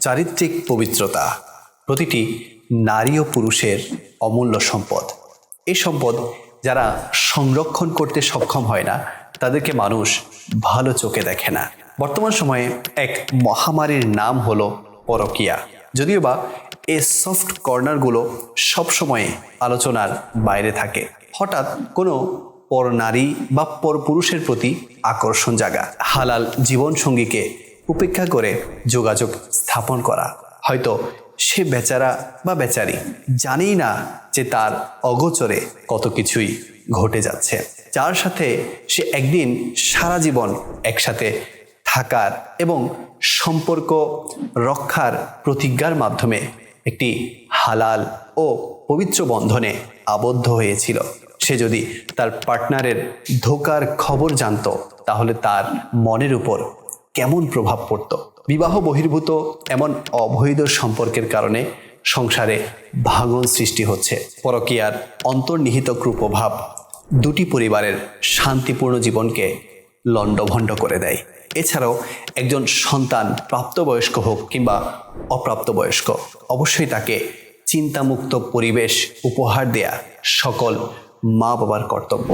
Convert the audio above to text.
চারিত্রিক পবিত্রতা প্রতিটি নারী ও পুরুষের অমূল্য সম্পদ। এই সম্পদ যারা সংরক্ষণ করতে সক্ষম হয় না তাদেরকে মানুষ ভালো চোখে দেখে না। বর্তমান সময়ে এক মহামারীর নাম হলো পরকীয়া। যদিও বা এই সফট কর্নারগুলো সবসময় আলোচনার বাইরে থাকে। হঠাৎ কোনো পরনারী বা পরপুরুষের প্রতি আকর্ষণ জাগা, হালাল জীবনসঙ্গীকে উপেক্ষা করে যোগাযোগ স্থাপন করা। হয়তো সে বেচারা বা বেচারি জানেই না যে তার অগোচরে কত কিছুই ঘটে যাচ্ছে, যার সাথে সে একদিন সারা জীবন একসাথে থাকার এবং সম্পর্ক রক্ষার প্রতিজ্ঞার মাধ্যমে একটি হালাল ও পবিত্র বন্ধনে আবদ্ধ হয়েছিল। সে যদি তার পার্টনারের ধোঁকার খবর জানত তাহলে তার মনের উপর কেমন প্রভাব পড়ত। বিবাহ বহির্ভূত এমন অবৈধ সম্পর্কের কারণে সংসারে ভাঙন সৃষ্টি হচ্ছে। পরকীয়ার অন্তর্নিহিত কুপ্রভাব দুটি পরিবারের শান্তিপূর্ণ জীবনকে লণ্ডভণ্ড করে দেয়। এছাড়াও একজন সন্তান প্রাপ্তবয়স্ক হোক কিংবা অপ্রাপ্তবয়স্ক, অবশ্যই তাকে চিন্তামুক্ত পরিবেশ উপহার দেয়া সকল মা বাবার কর্তব্য।